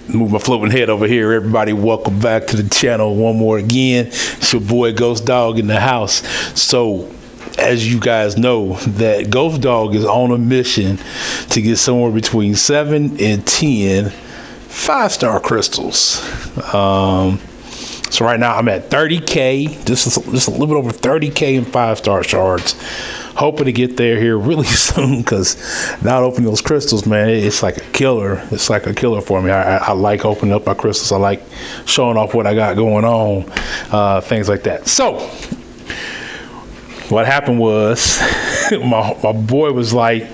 Move my floating head over here. Everybody, welcome back to the channel one more again. It's your boy Ghost Dog in the house. So, as you guys know, that Ghost Dog is on a mission to get somewhere between 7 and 10 5-star crystals. So right now I'm at 30K, just a little bit over 30K in 5-star shards. Hoping to get there really soon, because not opening those crystals, man, it's like a killer. It's like a killer for me. I like opening up my crystals. I like showing off what I got going on, things like that. So what happened was my boy was like,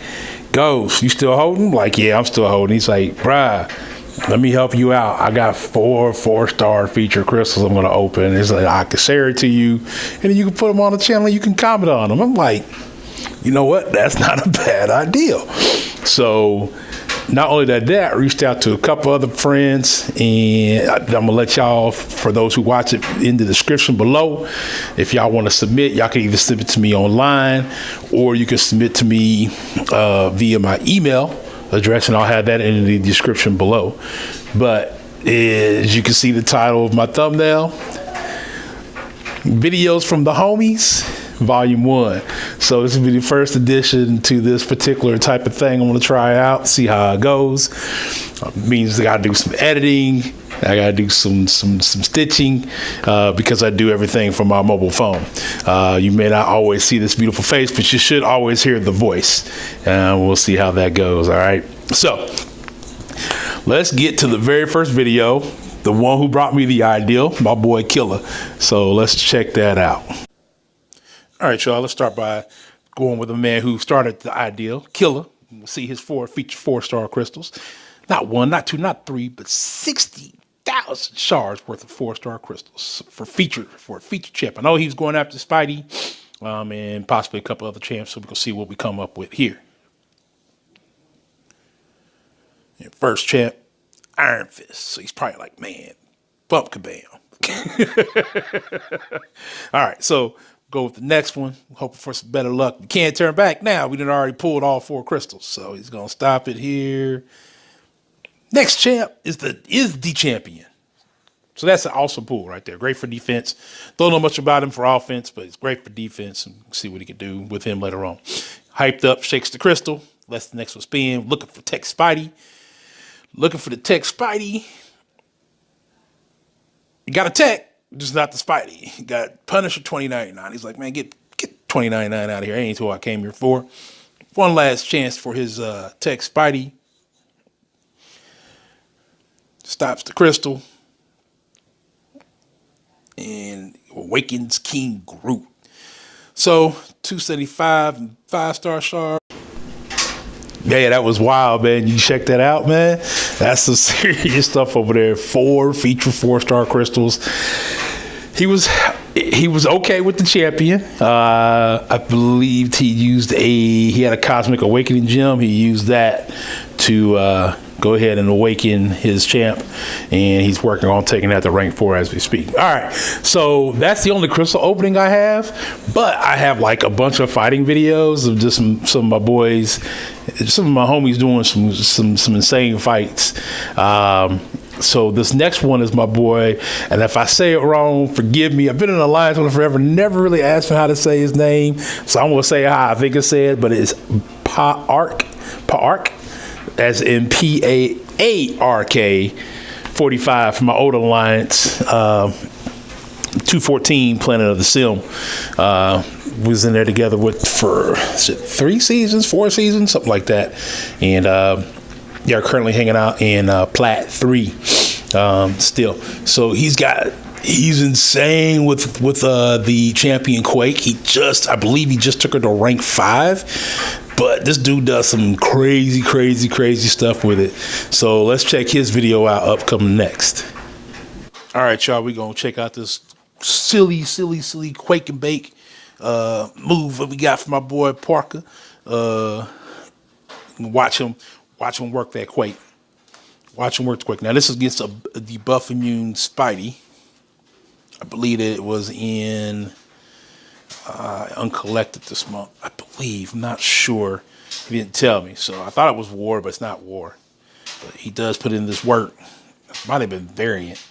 Ghost, you still holding? I'm like, yeah, I'm still holding. He's like, bruh, let me help you out. I got 4-star feature crystals I'm going to open. It's like, I can share it to you, and then you can put them on the channel and you can comment on them. I'm like, you know what? That's not a bad idea. So not only that, I reached out to a couple other friends, and I'm going to let y'all, for those who watch it, in the description below, if y'all want to submit, y'all can either submit to me online, or you can submit to me via my email address, and I'll have that in the description below. But as you can see, the title of my thumbnail, Videos from the Homies, Volume 1. So this will be the first edition to this particular type of thing. I'm going to try out, see how it goes. Means I got to do some editing. I got to do some stitching, because I do everything from my mobile phone. You may not always see this beautiful face, but you should always hear the voice. And we'll see how that goes. All right. So let's get to the very first video. The one who brought me the idea, my boy Killer. So let's check that out. All right, y'all. Let's start by going with the man who started the idea, Killer. We'll see his feature 4-star crystals. Not 1, not 2, not 3, but 60,000 shards worth of 4-star crystals for a feature champ. I know he was going after Spidey, and possibly a couple other champs. So we're gonna see what we come up with here. And first champ, Iron Fist. So he's probably like, man, bump kabam. All right, so go with the next one. Hoping for some better luck. We can't turn back now. We done already pulled all 4 crystals, so he's gonna stop it here. Next champ is the champion. So that's an awesome pull right there. Great for defense. Don't know much about him for offense, but it's great for defense, and see what he can do with him later on. Hyped up, shakes the crystal. Lets the next one spin. Looking for Tech Spidey. Looking for the Tech Spidey. You got a Tech, just not the Spidey. You got Punisher 2099. He's like, man, get 2099 out of here. Ain't who I came here for. One last chance for his Tech Spidey. Stops the crystal. And awakens King Groot. So 275 and 5-star shard. Yeah, that was wild, man. You check that out, man. That's some serious stuff over there. 4 feature 4-star crystals. He was okay with the champion. I believed he had a Cosmic Awakening gem. He used that to go ahead and awaken his champ, and he's working on taking that to rank 4 as we speak. All right, so that's the only crystal opening I have, but I have like a bunch of fighting videos of just some of my boys, some of my homies doing some insane fights. So this next one is my boy, and if I say it wrong, forgive me. I've been in an alliance with him forever, never really asked him how to say his name, so I'm gonna say how I think it's said, but it's Paark, as in PAARK 45 from my old alliance, 214 Planet of the Sim. Was in there together for 3 seasons, 4 seasons, something like that, and they're currently hanging out in Plat 3 still. So he's insane with the champion Quake. I believe he just took her to rank 5. But this dude does some crazy stuff with it. So let's check his video out upcoming next. All right, y'all, we're going to check out this silly Quake and Bake move that we got from my boy Parker. Watch him work that Quake. Watch him work the Quake. Now, this is against the buff immune Spidey. I believe that it was in uncollected this month, I believe. I'm not sure. He didn't tell me, so I thought it was War, but it's not War. But he does put in this work. Might have been variant.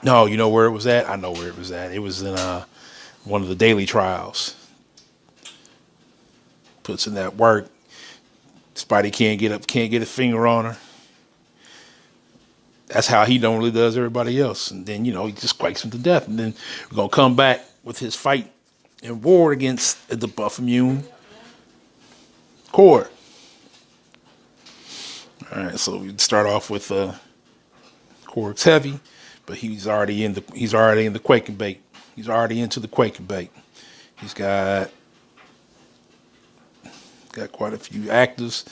No, you know where it was at? I know where it was at. It was in one of the daily trials. Puts in that work. Spidey can't get a finger on her. That's how he normally does everybody else. And then, he just quakes him to death. And then we're going to come back with his fight and war against the buff immune core. All right, so we start off with Korg's heavy, but he's already in the Quake and Bake. He's already into the Quake and Bake. He's got quite a few actives,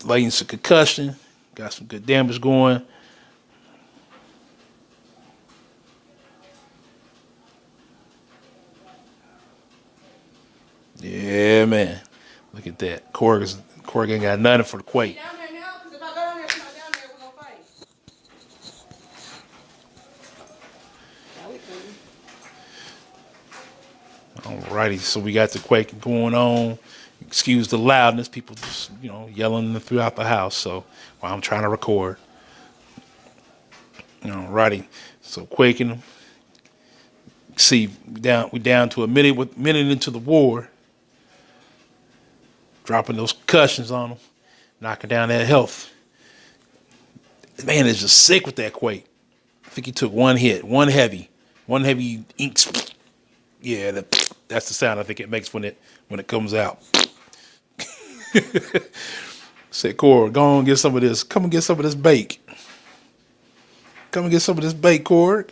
laying some concussion, got some good damage going. Yeah, man. Look at that. Korg ain't got nothing for the Quake. Down there now, because if I go down there, come down there, we're gonna fight. Alrighty, so we got the Quake going on. Excuse the loudness, people just yelling throughout the house. So while I'm trying to record. Alrighty, so quaking them. See, we down to a minute into the war. Dropping those concussions on them, knocking down that health. Man is just sick with that Quake. I think he took one hit, one heavy inks. Yeah, that's the sound I think it makes when it comes out. Say, Korg, go on and get some of this. Come and get some of this bake. Come and get some of this bake, Korg.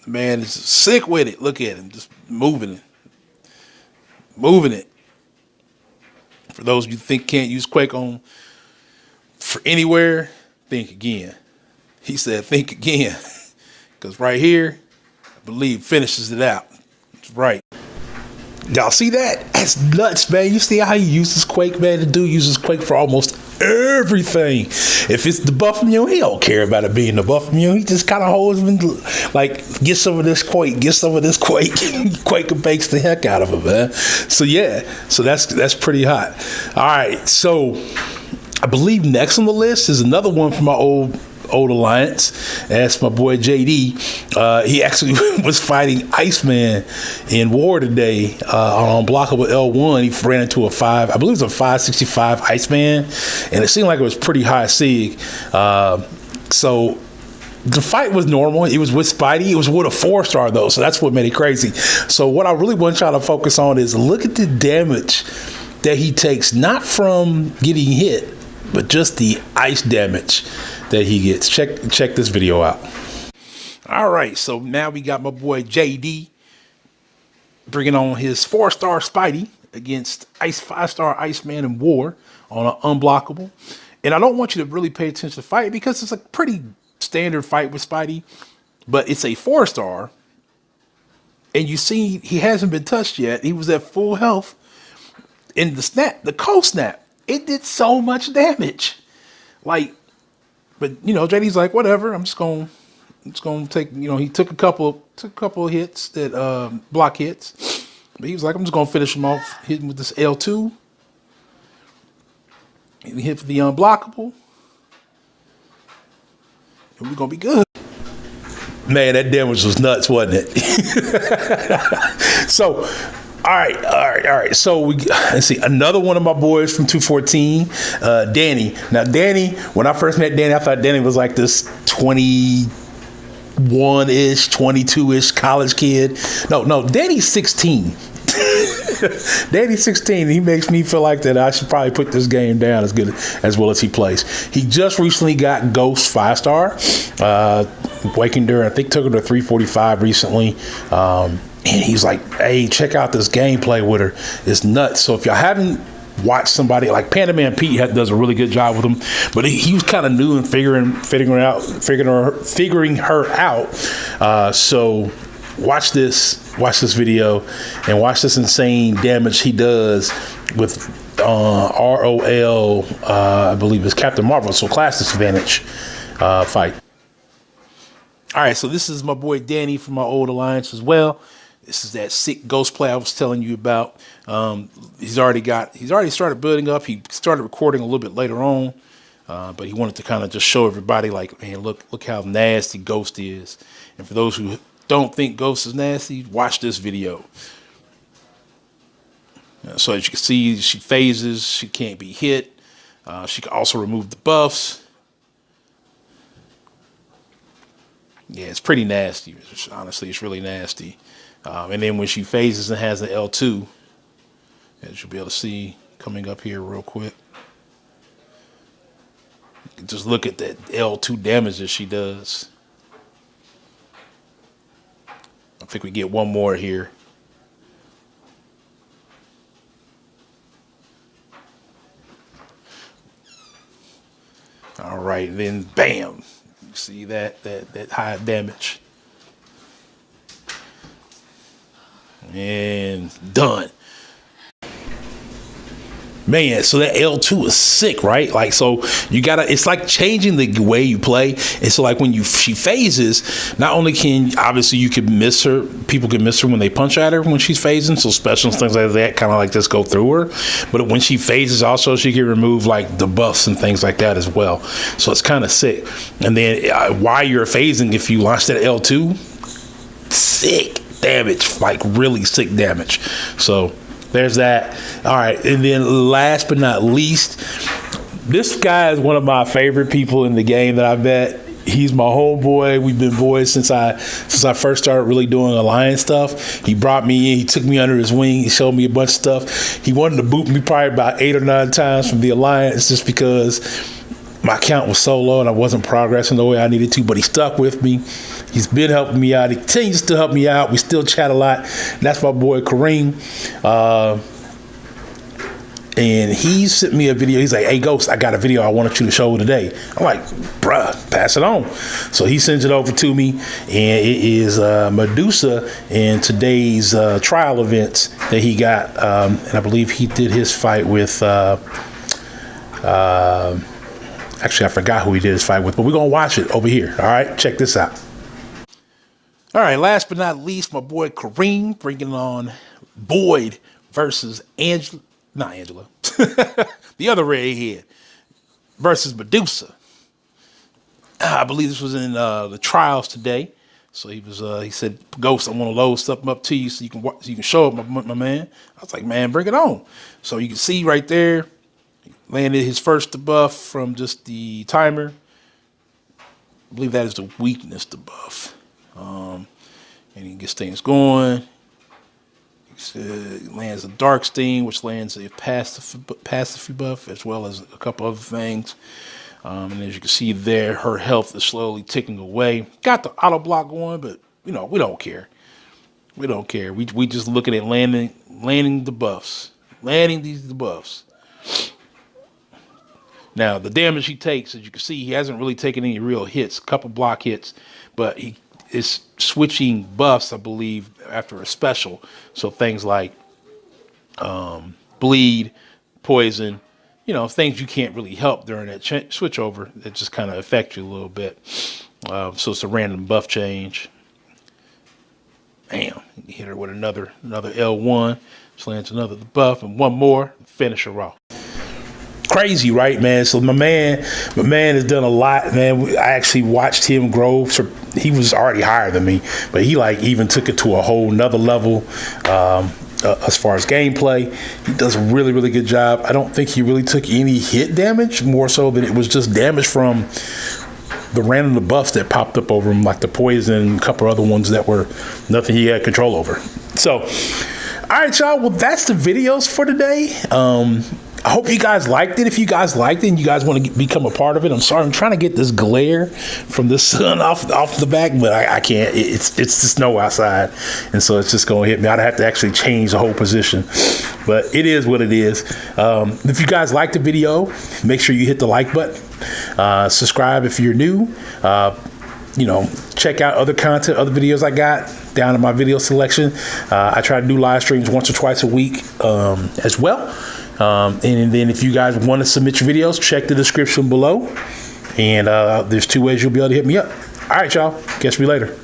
The man is sick with it. Look at him, just moving it. For those of you who think can't use Quake on for anywhere, think again. He said, think again. Because right here, I believe finishes it out. It's right. Y'all see that? That's nuts, man. You see how he uses Quake, man? The dude uses Quake for almost everything. If it's the buff immune, he don't care about it being the buff immune. He just kind of holds him like, get some of this Quake, get some of this Quake. Quake and bakes the heck out of him, man. So yeah, so that's pretty hot. All right, so I believe next on the list is another one from my old alliance. That's my boy JD. He actually was fighting Iceman in war today on unblockable L1. He ran into a 565 Iceman, and it seemed like it was pretty high sig. So the fight was normal. It was with Spidey. It was with a 4-star though, so that's what made it crazy. So what I really want y'all to focus on is look at the damage that he takes, not from getting hit, but just the ice damage that he gets. Check this video out. All right, so now we got my boy JD bringing on his 4-star Spidey against 5-star Iceman in war on an unblockable. And I don't want you to really pay attention to the fight because it's a pretty standard fight with Spidey, but it's a 4-star. And you see he hasn't been touched yet. He was at full health. In the cold snap, it did so much damage. But JD's like, whatever. I'm just gonna take. He took a couple of hits that block hits, but he was like, I'm just gonna finish him off, hitting with this L2. And hit for the unblockable, and we're gonna be good. Man, that damage was nuts, wasn't it? So. All right. So let's see. Another one of my boys from 214, Danny. Now, Danny, when I first met Danny, I thought Danny was like this 21-ish, 22-ish college kid. No, Danny's 16. Danny's 16. He makes me feel like that I should probably put this game down as well as he plays. He just recently got Ghost 5-star. Waking Dur, I think, took her to 345 recently. And he's like, hey, check out this gameplay with her. It's nuts. So if y'all haven't watched somebody like Panda Man Pete does a really good job with him, but he was kind of new and figuring her out. So watch this video and watch this insane damage he does with ROL. I believe it's Captain Marvel. So class disadvantage fight. All right, so this is my boy Danny from my old alliance as well. This is that sick ghost play I was telling you about. He's already started building up. He started recording a little bit later on, but he wanted to kind of just show everybody, like, man, look how nasty Ghost is. And for those who don't think Ghost is nasty, watch this video. So as you can see, she phases. She can't be hit. She can also remove the buffs. Yeah, it's pretty nasty. Honestly, it's really nasty. And then when she phases and has the L2, as you'll be able to see coming up here real quick, you can just look at that L2 damage that she does. I think we get one more here. All right, then bam. You see that high damage. And done. Man, so that L2 is sick, right? Like, so you gotta, it's like changing the way you play. And so like when she phases, not only obviously you can miss her, people can miss her when they punch at her when she's phasing. So specials, things like that, kind of like just go through her. But when she phases also, she can remove like the buffs and things like that as well. So it's kind of sick. And then while you're phasing, if you launch that L2, sick damage, like really sick damage. So there's that. All right, and then last but not least, this guy is one of my favorite people in the game that I met. He's my homeboy. We've been boys since I first started really doing Alliance stuff. He brought me in. He took me under his wing. He showed me a bunch of stuff. He wanted to boot me probably about 8 or 9 times from the Alliance just because my count was so low and I wasn't progressing the way I needed to, but he stuck with me. He's been helping me out. He continues to help me out. We still chat a lot. And that's my boy Kareem. And he sent me a video. He's like, hey, Ghost, I got a video I wanted you to show today. I'm like, bruh, pass it on. So he sends it over to me. And it is Medusa in today's trial events that he got. And I believe he did his fight with... actually, I forgot who he did his fight with. But we're going to watch it over here. All right, check this out. All right, last but not least, my boy Kareem bringing on Boyd versus not Angela, the other redhead versus Medusa. I believe this was in the trials today. So he said, Ghost, I want to load something up to you so you can show up, my man. I was like, man, bring it on. So you can see right there, landed his first debuff from just the timer. I believe that is the weakness debuff. And he gets things going. He lands a dark sting, which lands a passive buff, as well as a couple other things. And as you can see there, her health is slowly ticking away. Got the auto block going, but we don't care. We don't care. We just looking at landing the buffs, landing these debuffs. Now the damage he takes, as you can see, he hasn't really taken any real hits, a couple block hits, but he is switching buffs, I believe, after a special. So things like bleed, poison, things you can't really help during that switch over that just kind of affect you a little bit. So it's a random buff change. Bam, you hit her with another L1, slants another buff, and one more, finish her off. Crazy, right, man? So my man has done a lot, man. I actually watched him grow. So he was already higher than me, but he like even took it to a whole nother level as far as gameplay. He does a really, really good job. I don't think he really took any hit damage, more so than it was just damage from the random buffs that popped up over him, like the poison and a couple other ones that were nothing he had control over. So, all right, y'all. Well, that's the videos for today. I hope you guys liked it. If you guys liked it and you guys want to become a part of it, I'm sorry. I'm trying to get this glare from the sun off the back, but I can't. It's the snow outside, and so it's just going to hit me. I'd have to actually change the whole position, but it is what it is. If you guys liked the video, make sure you hit the like button. Subscribe if you're new. Check out other content, other videos I got down in my video selection. I try to do live streams once or twice a week as well. And then if you guys want to submit your videos, check the description below. And there's 2 ways you'll be able to hit me up. All right, y'all. Catch me later.